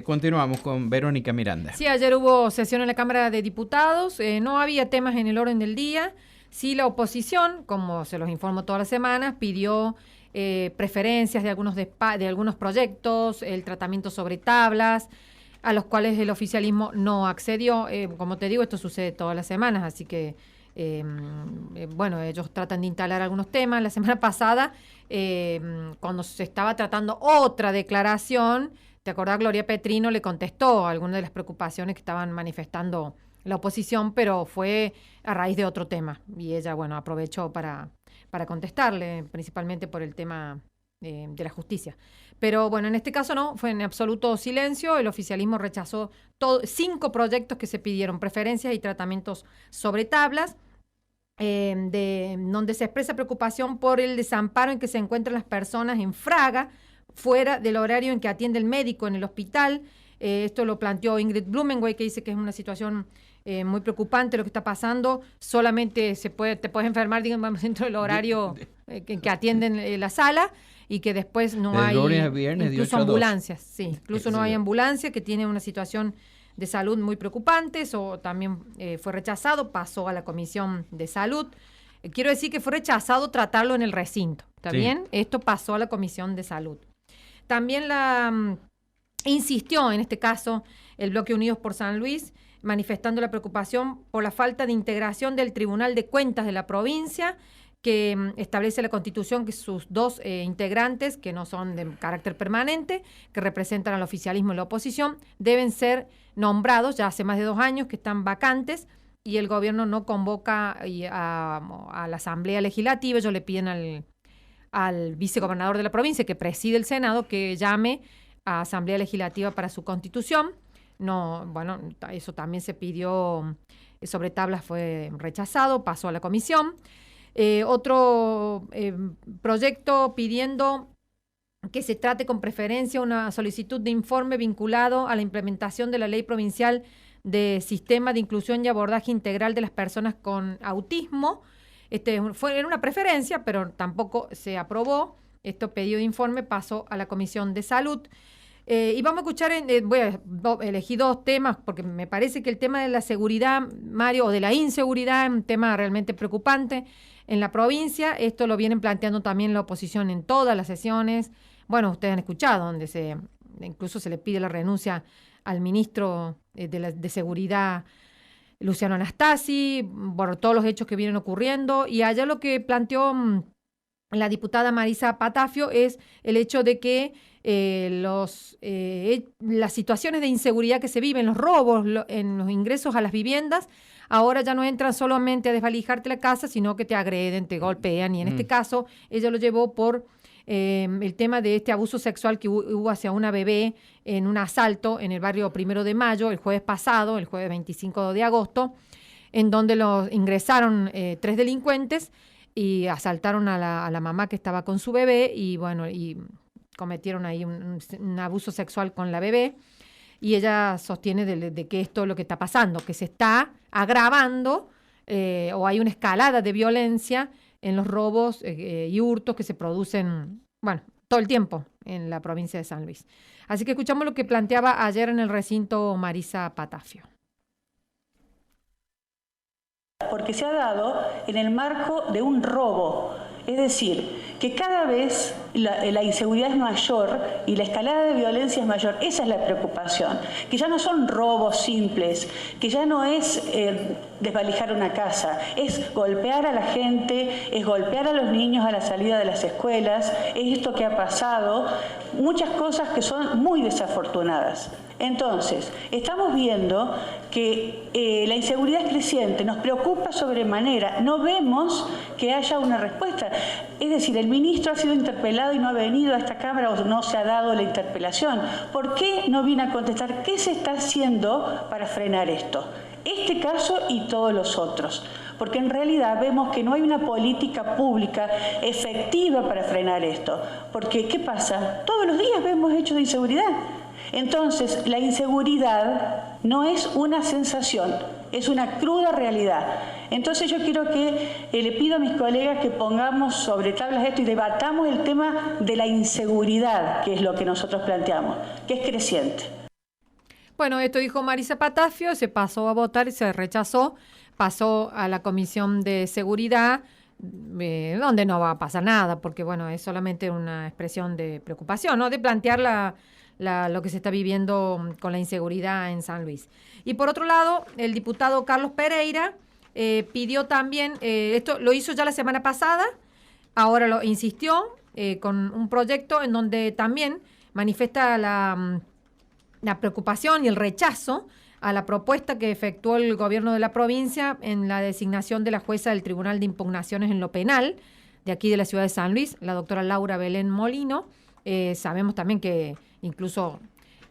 Continuamos con Verónica Miranda. Sí, ayer hubo sesión en la Cámara de Diputados, no había temas en el orden del día. Sí, la oposición, como se los informo todas las semanas, pidió preferencias de algunos proyectos, el tratamiento sobre tablas, a los cuales el oficialismo no accedió. Como te digo, esto sucede todas las semanas, así que, bueno, ellos tratan de instalar algunos temas. La semana pasada, cuando se estaba tratando otra declaración, ¿te acordás? Gloria Petrino le contestó algunas de las preocupaciones que estaban manifestando la oposición, pero fue a raíz de otro tema. Y ella, bueno, aprovechó para contestarle, principalmente por el tema de la justicia. Pero bueno, en este caso no, fue en absoluto silencio. El oficialismo rechazó 5 proyectos que se pidieron, preferencias y tratamientos sobre tablas, donde se expresa preocupación por el desamparo en que se encuentran las personas en Fraga, fuera del horario en que atiende el médico en el hospital. Esto lo planteó Ingrid Blumenwey, que dice que es una situación muy preocupante lo que está pasando. Solamente te puedes enfermar, digamos, dentro del horario que atienden la sala, y que después no hay incluso ambulancias. Sí, incluso no hay ambulancia, que tiene una situación de salud muy preocupante. Eso también fue rechazado, pasó a la Comisión de Salud. Quiero decir que fue rechazado tratarlo en el recinto, ¿está bien? Esto pasó a la Comisión de Salud. También insistió, en este caso, el Bloque Unidos por San Luis, manifestando la preocupación por la falta de integración del Tribunal de Cuentas de la provincia, que establece la Constitución que sus 2 integrantes, que no son de carácter permanente, que representan al oficialismo y la oposición, deben ser nombrados. Ya hace más de 2 años que están vacantes, y el gobierno no convoca a la Asamblea Legislativa. Ellos le piden al vicegobernador de la provincia, que preside el Senado, que llame a Asamblea Legislativa para su constitución. No, bueno, eso también se pidió sobre tablas, fue rechazado, pasó a la comisión. Otro proyecto pidiendo que se trate con preferencia una solicitud de informe vinculado a la implementación de la Ley Provincial de Sistema de Inclusión y Abordaje Integral de las Personas con Autismo. Era una preferencia, pero tampoco se aprobó. Esto pedido de informe pasó a la Comisión de Salud. Y vamos a escuchar, voy a elegir 2 temas, porque me parece que el tema de la seguridad, Mario, o de la inseguridad, es un tema realmente preocupante en la provincia. Esto lo vienen planteando también la oposición en todas las sesiones. Bueno, ustedes han escuchado, donde incluso se le pide la renuncia al ministro de Seguridad, Luciano Anastasi, por todos los hechos que vienen ocurriendo. Y allá lo que planteó la diputada Marisa Patafio es el hecho de que las situaciones de inseguridad que se viven, los robos, en los ingresos a las viviendas, ahora ya no entran solamente a desvalijarte la casa, sino que te agreden, te golpean. Y en este caso, ella lo llevó por el tema de este abuso sexual que hubo hacia una bebé en un asalto en el barrio 1 de Mayo, el jueves pasado, el jueves 25 de agosto, en donde ingresaron 3 delincuentes y asaltaron a la mamá que estaba con su bebé, y bueno, y cometieron ahí un abuso sexual con la bebé. Y ella sostiene de que esto es lo que está pasando, que se está agravando, o hay una escalada de violencia en los robos y hurtos que se producen, bueno, todo el tiempo en la provincia de San Luis. Así que escuchamos lo que planteaba ayer en el recinto Marisa Patafio. Porque se ha dado en el marco de un robo. Es decir, que cada vez la inseguridad es mayor y la escalada de violencia es mayor. Esa es la preocupación, que ya no son robos simples, que ya no es desvalijar una casa, es golpear a la gente, es golpear a los niños a la salida de las escuelas, es esto que ha pasado, muchas cosas que son muy desafortunadas. Entonces, estamos viendo que la inseguridad es creciente, nos preocupa sobremanera, no vemos que haya una respuesta. Es decir, el ministro ha sido interpelado y no ha venido a esta Cámara, o no se ha dado la interpelación. ¿Por qué no viene a contestar qué se está haciendo para frenar esto? Este caso y todos los otros. Porque en realidad vemos que no hay una política pública efectiva para frenar esto. Porque, ¿qué pasa? Todos los días vemos hechos de inseguridad. Entonces, la inseguridad no es una sensación, es una cruda realidad. Entonces yo quiero que le pido a mis colegas que pongamos sobre tablas esto y debatamos el tema de la inseguridad, que es lo que nosotros planteamos, que es creciente. Bueno, esto dijo Marisa Patafio, se pasó a votar y se rechazó, pasó a la Comisión de Seguridad, donde no va a pasar nada, porque bueno, es solamente una expresión de preocupación, ¿no? De plantear lo que se está viviendo con la inseguridad en San Luis. Y por otro lado, el diputado Carlos Pereira pidió también, esto lo hizo ya la semana pasada, ahora lo insistió con un proyecto en donde también manifiesta la preocupación y el rechazo a la propuesta que efectuó el gobierno de la provincia en la designación de la jueza del Tribunal de Impugnaciones en lo Penal, de aquí de la ciudad de San Luis, la doctora Laura Belén Molino. Sabemos también que incluso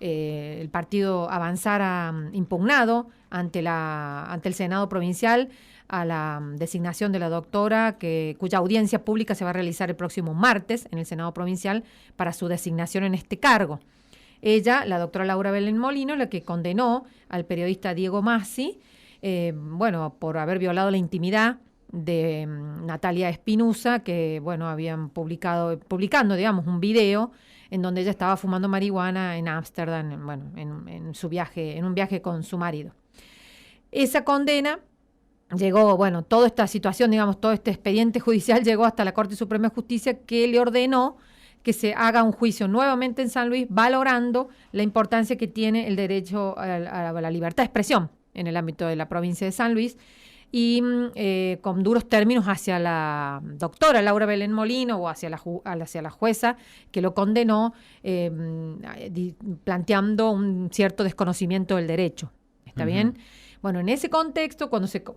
el partido Avanzar ha impugnado ante el Senado provincial a la designación de la doctora, cuya audiencia pública se va a realizar el próximo martes en el Senado provincial para su designación en este cargo. Ella, la doctora Laura Belén Molino, la que condenó al periodista Diego Masi, por haber violado la intimidad de Natalia Espinusa, que, habían publicando, digamos, un video en donde ella estaba fumando marihuana en Ámsterdam, en un viaje con su marido. Esa condena llegó, toda esta situación, digamos, todo este expediente judicial llegó hasta la Corte Suprema de Justicia, que le ordenó que se haga un juicio nuevamente en San Luis, valorando la importancia que tiene el derecho a la libertad de expresión en el ámbito de la provincia de San Luis, y con duros términos hacia la doctora Laura Belén Molino o hacia la jueza que lo condenó, planteando un cierto desconocimiento del derecho. ¿Está bien? Bueno, en ese contexto,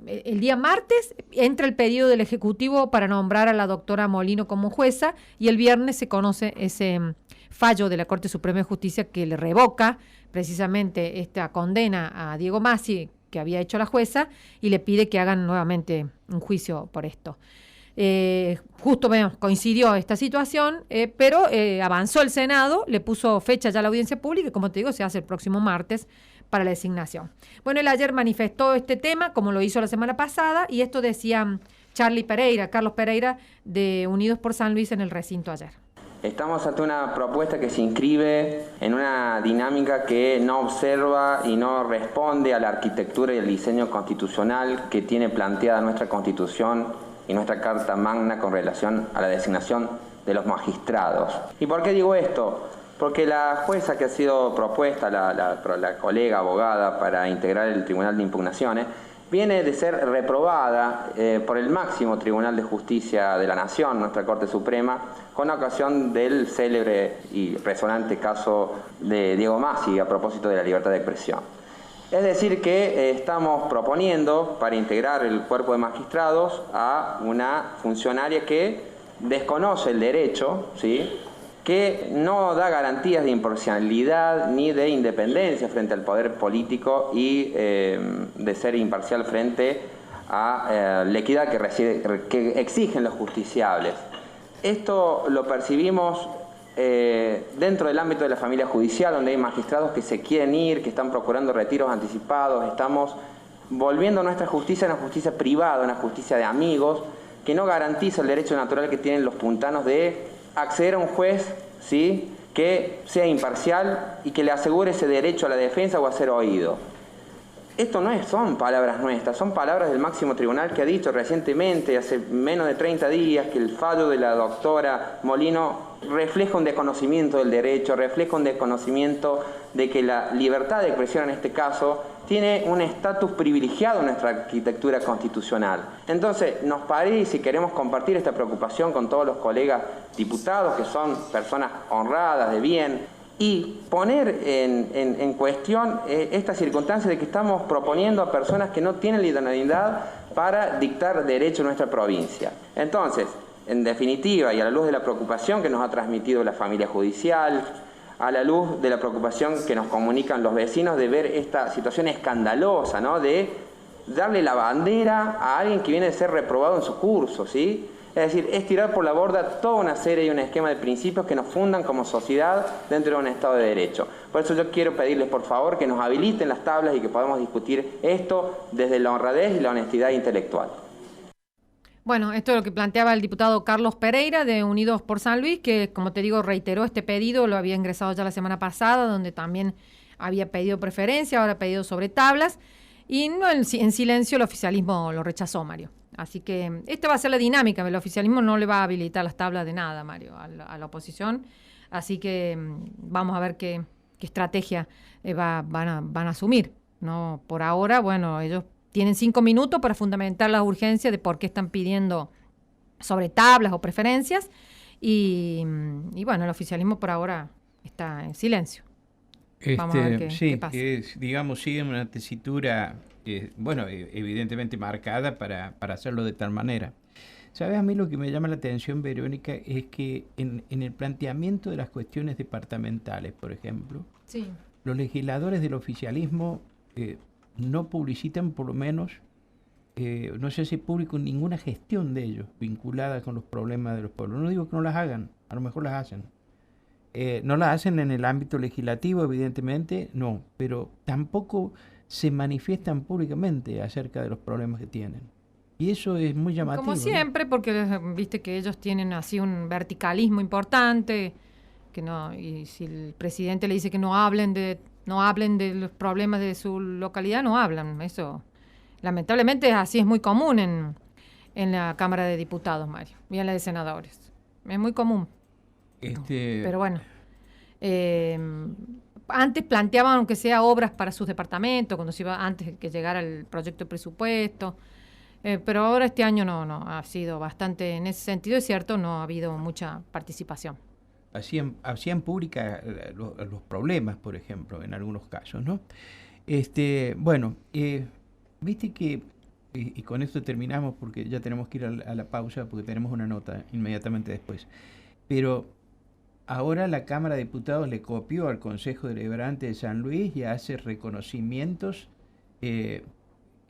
el día martes entra el pedido del Ejecutivo para nombrar a la doctora Molino como jueza, y el viernes se conoce ese fallo de la Corte Suprema de Justicia que le revoca precisamente esta condena a Diego Masi, que había hecho la jueza, y le pide que hagan nuevamente un juicio por esto. Justo coincidió esta situación, pero avanzó el Senado, le puso fecha ya a la audiencia pública, y como te digo, se hace el próximo martes para la designación. Bueno, él ayer manifestó este tema, como lo hizo la semana pasada, y esto decía Carlos Pereira, de Unidos por San Luis, en el recinto ayer. Estamos ante una propuesta que se inscribe en una dinámica que no observa y no responde a la arquitectura y el diseño constitucional que tiene planteada nuestra Constitución y nuestra Carta Magna con relación a la designación de los magistrados. ¿Y por qué digo esto? Porque la jueza que ha sido propuesta, la colega abogada para integrar el Tribunal de Impugnaciones, viene de ser reprobada por el máximo Tribunal de Justicia de la Nación, nuestra Corte Suprema, con ocasión del célebre y resonante caso de Diego Masi a propósito de la libertad de expresión. Es decir que estamos proponiendo para integrar el cuerpo de magistrados a una funcionaria que desconoce el derecho, ¿sí?, que no da garantías de imparcialidad ni de independencia frente al poder político y de ser imparcial frente a la equidad que exigen los justiciables. Esto lo percibimos dentro del ámbito de la familia judicial, donde hay magistrados que se quieren ir, que están procurando retiros anticipados. Estamos volviendo nuestra justicia a una justicia privada, una justicia de amigos, que no garantiza el derecho natural que tienen los puntanos de acceder a un juez, ¿sí?, que sea imparcial y que le asegure ese derecho a la defensa o a ser oído. Esto no son palabras nuestras, son palabras del máximo tribunal, que ha dicho recientemente, hace menos de 30 días, que el fallo de la doctora Molino refleja un desconocimiento del derecho, refleja un desconocimiento de que la libertad de expresión en este caso tiene un estatus privilegiado en nuestra arquitectura constitucional. Entonces, nos parece, y queremos compartir esta preocupación con todos los colegas diputados, que son personas honradas, de bien, y poner en cuestión esta circunstancia de que estamos proponiendo a personas que no tienen la idoneidad para dictar derecho en nuestra provincia. Entonces, en definitiva, y a la luz de la preocupación que nos ha transmitido la familia judicial, a la luz de la preocupación que nos comunican los vecinos de ver esta situación escandalosa, ¿no?, de darle la bandera a alguien que viene de ser reprobado en su curso, ¿sí? Es decir, es tirar por la borda toda una serie y un esquema de principios que nos fundan como sociedad dentro de un Estado de Derecho. Por eso yo quiero pedirles, por favor, que nos habiliten las tablas y que podamos discutir esto desde la honradez y la honestidad intelectual. Bueno, esto es lo que planteaba el diputado Carlos Pereira, de Unidos por San Luis, que, como te digo, reiteró este pedido, lo había ingresado ya la semana pasada, donde también había pedido preferencia, ahora ha pedido sobre tablas, y no en silencio el oficialismo lo rechazó, Mario. Así que esta va a ser la dinámica, el oficialismo no le va a habilitar las tablas de nada, Mario, a la oposición, así que vamos a ver qué estrategia van a asumir, ¿no? Por ahora, bueno, ellos tienen 5 minutos para fundamentar las urgencias de por qué están pidiendo sobre tablas o preferencias, y bueno, el oficialismo por ahora está en silencio. Vamos a ver qué pasa. Digamos, sigue una tesitura, bueno, evidentemente marcada para hacerlo de tal manera. ¿Sabes? A mí lo que me llama la atención, Verónica, es que en el planteamiento de las cuestiones departamentales, por ejemplo, sí, los legisladores del oficialismo no publicitan, por lo menos, no sé si público, ninguna gestión de ellos vinculada con los problemas de los pueblos. No digo que no las hagan, a lo mejor las hacen. No las hacen en el ámbito legislativo, evidentemente, no, pero tampoco se manifiestan públicamente acerca de los problemas que tienen. Y eso es muy llamativo. Como siempre, ¿no? Porque viste que ellos tienen así un verticalismo importante, que no, y si el presidente le dice que no hablen de los problemas de su localidad, no hablan. Eso, lamentablemente, así es muy común en la Cámara de Diputados, Mario, y en la de Senadores. Es muy común. Pero bueno, antes planteaban aunque sea obras para sus departamentos, cuando se iba antes que llegara el proyecto de presupuesto, pero ahora este año no ha sido bastante, en ese sentido es cierto, no ha habido mucha participación. Hacían pública los problemas, por ejemplo, en algunos casos, ¿no? Bueno, viste que, y con esto terminamos porque ya tenemos que ir a la pausa porque tenemos una nota inmediatamente después, pero ahora la Cámara de Diputados le copió al Consejo Deliberante de San Luis y hace reconocimientos que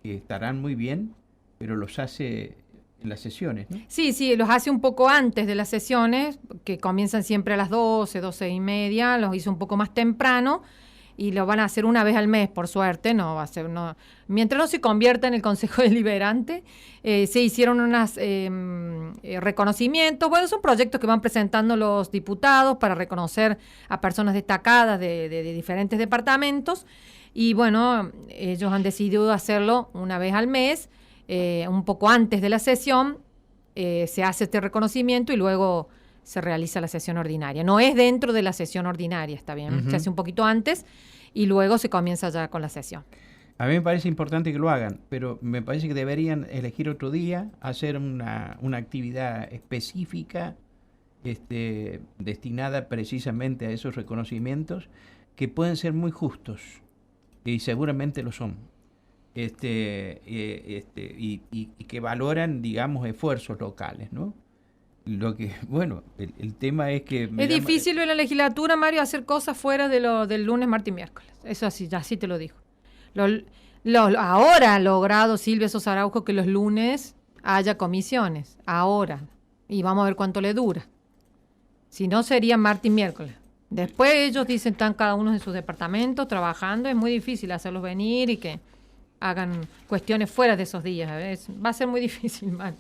estarán muy bien, pero los hace en las sesiones, ¿no? Sí, los hace un poco antes de las sesiones, que comienzan siempre a las 12:30, los hizo un poco más temprano, y lo van a hacer una vez al mes, por suerte, mientras no se convierta en el Consejo Deliberante, se hicieron unos reconocimientos. Bueno, son proyectos que van presentando los diputados para reconocer a personas destacadas de diferentes departamentos, y bueno, ellos han decidido hacerlo una vez al mes, un poco antes de la sesión, se hace este reconocimiento y luego se realiza la sesión ordinaria. No es dentro de la sesión ordinaria, está bien, se hace un poquito antes y luego se comienza ya con la sesión. A mí me parece importante que lo hagan, pero me parece que deberían elegir otro día, hacer una actividad específica destinada precisamente a esos reconocimientos que pueden ser muy justos y seguramente lo son. Y que valoran, digamos, esfuerzos locales, ¿no? Lo que, bueno, el tema es que... Es difícil en la legislatura, Mario, hacer cosas fuera del lunes, martes y miércoles. Eso así, ya sí te lo digo. Ahora ha logrado Silvia Sosa Araujo que los lunes haya comisiones. Ahora. Y vamos a ver cuánto le dura. Si no, sería martes y miércoles. Después ellos dicen, están cada uno en sus departamentos trabajando. Es muy difícil hacerlos venir y que hagan cuestiones fuera de esos días. Va a ser muy difícil, Mario.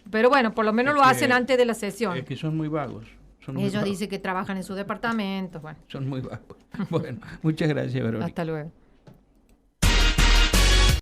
Pero bueno, por lo menos lo hacen antes de la sesión. Es que son muy vagos. Ellos dicen que trabajan en sus departamentos. Bueno. Son muy vagos. Bueno, muchas gracias, Verónica. Hasta luego.